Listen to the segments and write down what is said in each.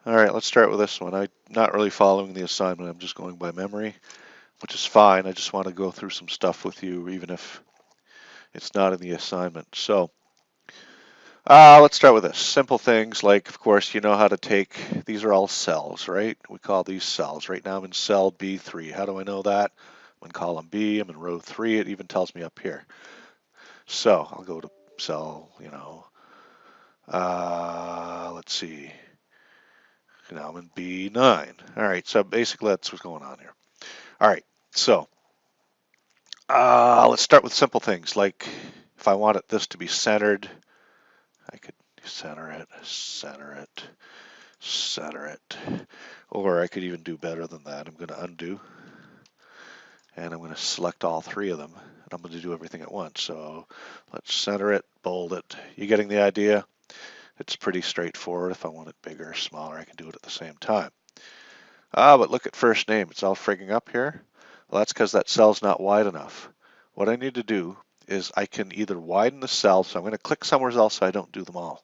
All right, let's start with this one. I'm not really following the assignment. I'm just going by memory, which is fine. I just want to go through some stuff with you, even if it's not in the assignment. So let's start with this. Simple things like, of course, you know how to take, these are all cells, right? We call these cells. Right now I'm in cell B3. How do I know that? I'm in column B, I'm in row 3. It even tells me up here. So I'll go to cell, let's see. Now I'm in B9. All right, so basically that's what's going on here. All right, so let's start with simple things like if I wanted this to be centered, I could center it, center it, center it. Or I could even do better than that. I'm going to undo and I'm going to select all three of them and I'm going to do everything at once. So let's center it, bold it. You getting the idea? It's pretty straightforward. If I want it bigger or smaller, I can do it at the same time. But look at first name. It's all frigging up here. Well, that's because that cell's not wide enough. What I need to do is I can either widen the cell, so I'm going to click somewhere else so I don't do them all.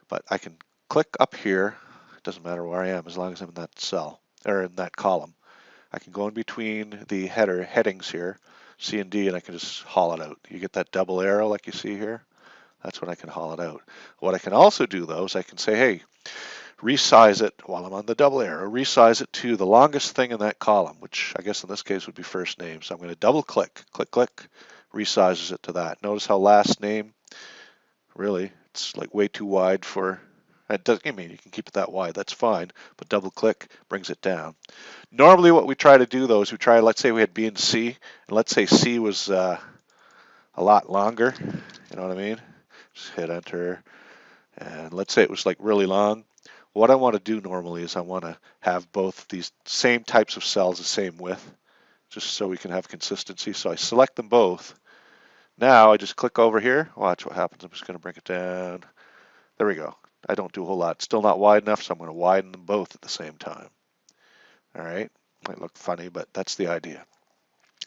But I can click up here. It doesn't matter where I am as long as I'm in that cell or in that column. I can go in between the headings here, C and D, and I can just haul it out. You get that double arrow like you see here? That's when I can haul it out. What I can also do though is I can say, hey, resize it while I'm on the double arrow, resize it to the longest thing in that column, which I guess in this case would be first name. So I'm going to double click, click, resizes it to that. Notice how last name, really, it's like way too wide for, it does, I mean, you can keep it that wide, that's fine, but double click brings it down. Normally what we try to do though is we try, let's say we had B and C, and let's say C was a lot longer, you know what I mean? Just hit enter, and let's say it was like really long. What I want to do normally is I want to have both these same types of cells the same width, just so we can have consistency. So I select them both. Now I just click over here. Watch what happens. I'm just going to bring it down. There we go. I don't do a whole lot. Still not wide enough, so I'm going to widen them both at the same time. All right. Might look funny, but that's the idea.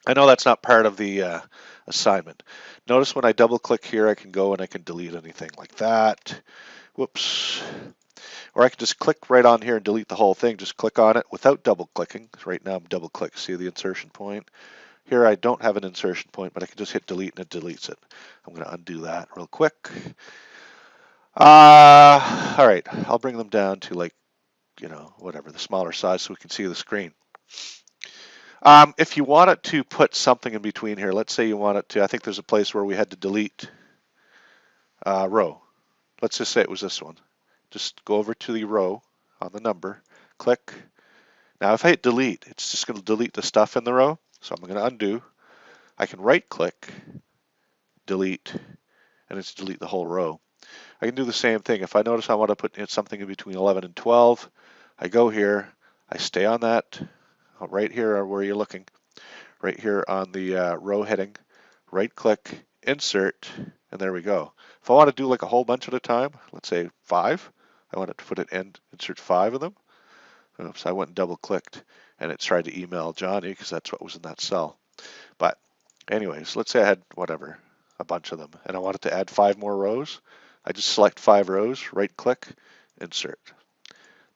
I know that's not part of the assignment. Notice when I double click here, I can go and I can delete anything like that. Whoops. Or I can just click right on here and delete the whole thing. Just click on it without double clicking. Right now I'm double click. See the insertion point? Here I don't have an insertion point, but I can just hit delete and it deletes it. I'm going to undo that real quick. All right, I'll bring them down to like, whatever, the smaller size so we can see the screen. If you wanted to put something in between here, let's say you wanted to, I think there's a place where we had to delete row. Let's just say it was this one. Just go over to the row on the number, click. Now if I hit delete, it's just going to delete the stuff in the row. So I'm going to undo. I can right click, delete, and it's delete the whole row. I can do the same thing. If I notice I want to put in something in between 11 and 12, I go here, I stay on that, right here where you're looking, right here on the row heading, right click, insert, and there we go. If I want to do like a whole bunch at a time, let's say 5, I want to put it in, insert 5 of them. Oops, I went and double clicked and it tried to email Johnny because that's what was in that cell. But anyways, let's say I had whatever, a bunch of them, and I wanted to add 5 more rows. I just select 5 rows, right click, insert.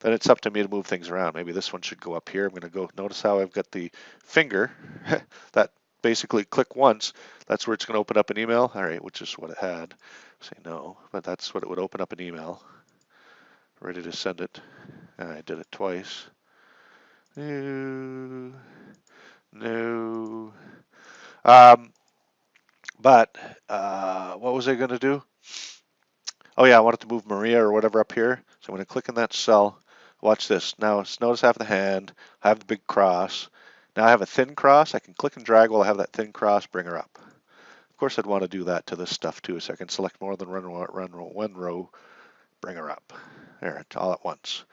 Then it's up to me to move things around. Maybe this one should go up here. I'm going to go, notice how I've got the finger that basically click once. That's where it's going to open up an email. All right, which is what it had. Say no, but that's what it would open up an email. Ready to send it. And I did it twice. No. No. But what was I going to do? Oh yeah, I wanted to move Maria or whatever up here. So I'm going to click in that cell. Watch this. Now notice I have the hand. I have the big cross. Now I have a thin cross. I can click and drag while I have that thin cross, bring her up. Of course I'd want to do that to this stuff too, so I can select more than one row, bring her up. There, all at once.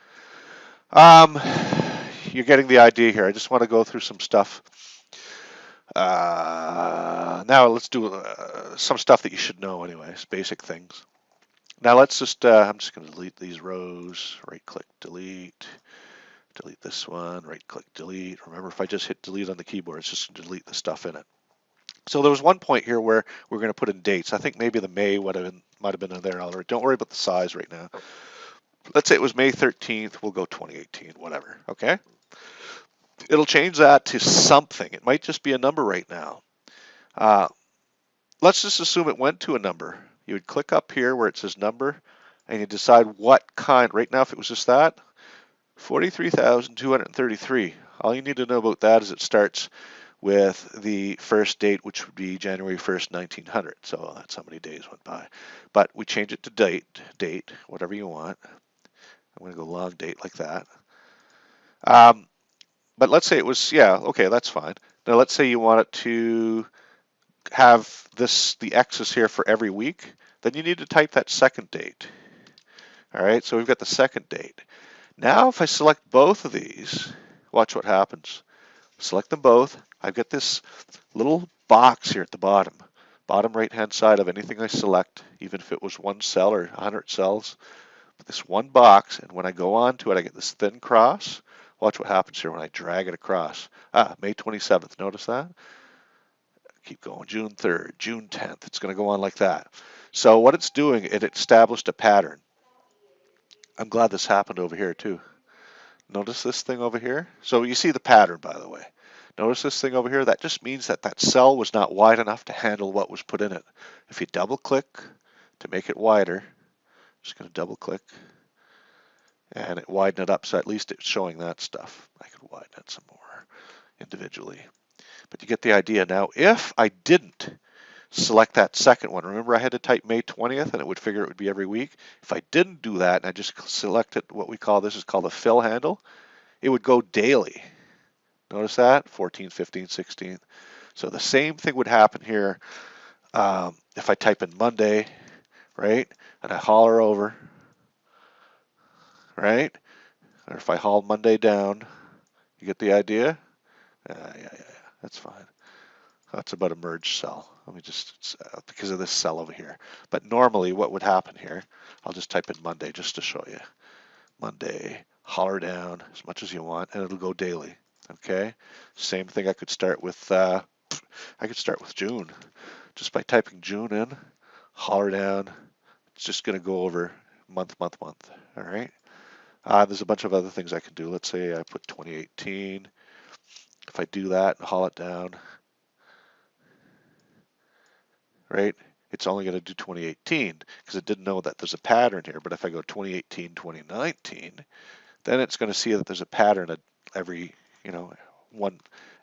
You're getting the idea here. I just want to go through some stuff. Now let's do some stuff that you should know anyways, basic things. Now let's just, I'm just going to delete these rows, right click, delete this one, right click, delete. Remember, if I just hit delete on the keyboard, it's just going to delete the stuff in it. So there was one point here where we're going to put in dates. I think maybe the May might have been in there already. Don't worry about the size right now. let's say it was May 13th, we'll go 2018, whatever, okay? It'll change that to something. It might just be a number right now. Uh, let's just assume it went to a number. You would click up here where it says number, and you decide what kind. Right now, if it was just that, 43,233. All you need to know about that is it starts with the first date, which would be January 1st, 1900. So that's how many days went by. But we change it to date, whatever you want. I'm going to go long date like that. Um, but let's say it was, yeah, okay, that's fine. Now let's say you want it to have the X's here for every week. Then you need to type that second date. All right, so we've got the second date. Now if I select both of these, watch what happens. Select them both. I've got this little box here at the bottom right hand side of anything I select, even if it was one cell or 100 cells, this one box, and when I go on to it, I get this thin cross. Watch what happens here when I drag it across. May 27th, notice that? Keep going, June 3rd, June 10th. It's going to go on like that. So what it's doing, it established a pattern. I'm glad this happened over here too. Notice this thing over here? So you see the pattern, by the way. Notice this thing over here? That just means that that cell was not wide enough to handle what was put in it. If you double click to make it wider, just going to double click, and it widened it up, so at least it's showing that stuff. I could widen it some more individually. But you get the idea. Now, if I didn't select that second one, remember I had to type May 20th and it would figure it would be every week. If I didn't do that and I just selected what we call, this is called a fill handle, it would go daily. Notice that? 14th, 15th, 16th. So the same thing would happen here if I type in Monday, right? And I holler over, right? Or if I haul Monday down, you get the idea? Yeah, that's fine. That's about a merge cell. Let me just, because of this cell over here. But normally what would happen here, I'll just type in Monday just to show you. Monday, holler down as much as you want, and it'll go daily. Okay? Same thing I could start with June. Just by typing June in, holler down, it's just going to go over month. All right? There's a bunch of other things I can do. Let's say I put 2018. If I do that and haul it down, right? It's only going to do 2018 because it didn't know that there's a pattern here. But if I go 2018, 2019, then it's going to see that there's a pattern at every,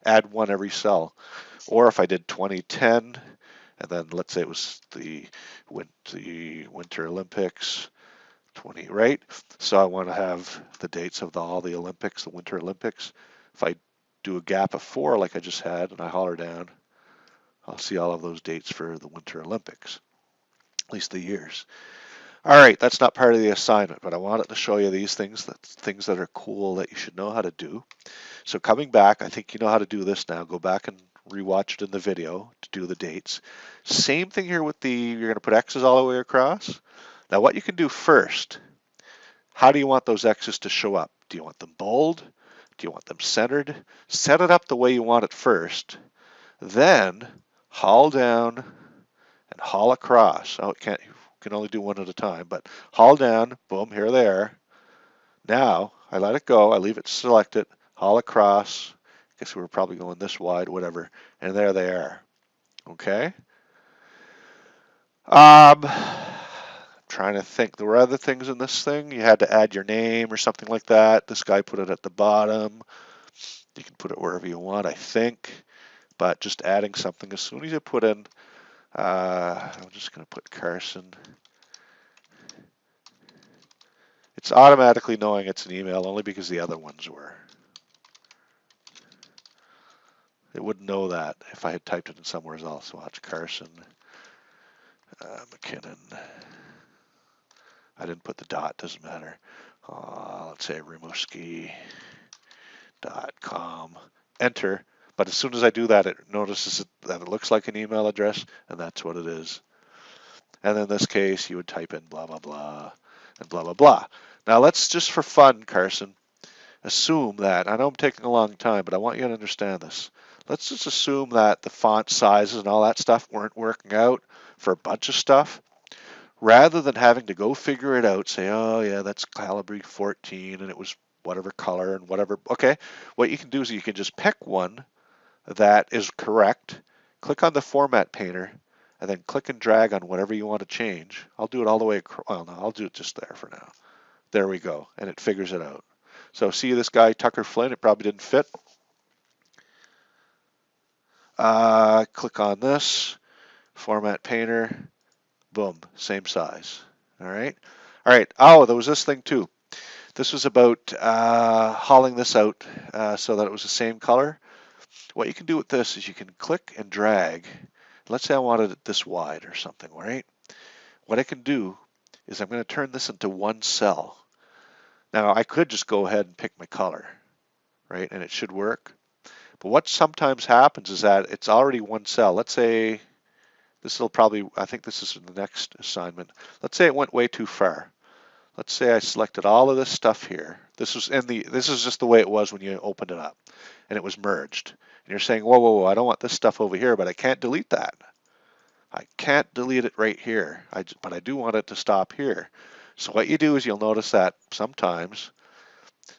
add one every cell. Or if I did 2010, and then let's say it was the Winter Olympics, 20, right? So I want to have the dates of all the Olympics, the Winter Olympics. If I do a gap of 4 like I just had and I holler down, I'll see all of those dates for the Winter Olympics, at least the years. All right, that's not part of the assignment, but I wanted to show you these things that are cool that you should know how to do. So coming back, I think you know how to do this now. Go back and rewatch it in the video to do the dates. Same thing here with you're going to put X's all the way across. Now what you can do first, how do you want those X's to show up? Do you want them bold? Do you want them centered? Set it up the way you want it first. Then haul down and haul across. Oh, you can only do one at a time, but haul down, boom, here they are. Now I let it go, I leave it selected, haul across. I guess we were probably going this wide, whatever, and there they are. Okay. Trying to think. There were other things in this thing. You had to add your name or something like that. This guy put it at the bottom. You can put it wherever you want, I think. But just adding something as soon as you put in, I'm just going to put Carson. It's automatically knowing it's an email only because the other ones were. It wouldn't know that if I had typed it in somewhere else. Watch Carson, McKinnon. I didn't put the dot, doesn't matter. Let's say Rimouski.com. Enter. But as soon as I do that, it notices that it looks like an email address, and that's what it is. And in this case, you would type in blah, blah, blah, and blah, blah, blah. Now let's just for fun, Carson, assume that, I know I'm taking a long time, but I want you to understand this. Let's just assume that the font sizes and all that stuff weren't working out for a bunch of stuff. rather than having to go figure it out, say, oh yeah, that's calibre 14 and it was whatever color and whatever. Okay, what you can do is you can just pick one that is correct, click on the format painter, and then click and drag on whatever you want to change. I'll do it all the way across. Well, no, I'll do it just there for now. There we go, and it figures it out. So see this guy, Tucker Flynn, it probably didn't fit. Click on this, format painter, boom, same size. All right. All right. Oh, there was this thing too. This was about hauling this out so that it was the same color. What you can do with this is you can click and drag. Let's say I wanted it this wide or something, right? What I can do is I'm going to turn this into one cell. Now I could just go ahead and pick my color, right? And it should work. But what sometimes happens is that it's already one cell. Let's say this will probably, I think this is the next assignment. Let's say it went way too far. Let's say I selected all of this stuff here. This is just the way it was when you opened it up, and it was merged. And you're saying, whoa, whoa, whoa, I don't want this stuff over here, but I can't delete that. I can't delete it right here, but I do want it to stop here. So what you do is you'll notice that sometimes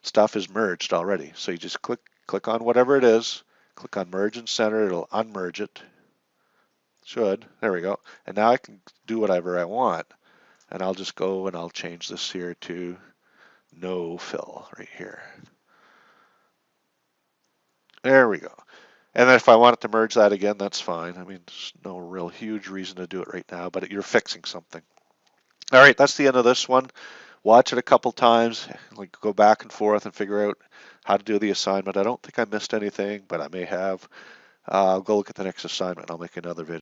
stuff is merged already. So you just click on whatever it is, click on merge and center, it'll unmerge it. Should, there we go. And now I can do whatever I want. And I'll just go and I'll change this here to no fill right here. There we go. And then if I wanted to merge that again, that's fine. I mean, there's no real huge reason to do it right now, but you're fixing something. All right, that's the end of this one. Watch it a couple times, like go back and forth and figure out how to do the assignment. I don't think I missed anything, but I may have. I'll go look at the next assignment and I'll make another video.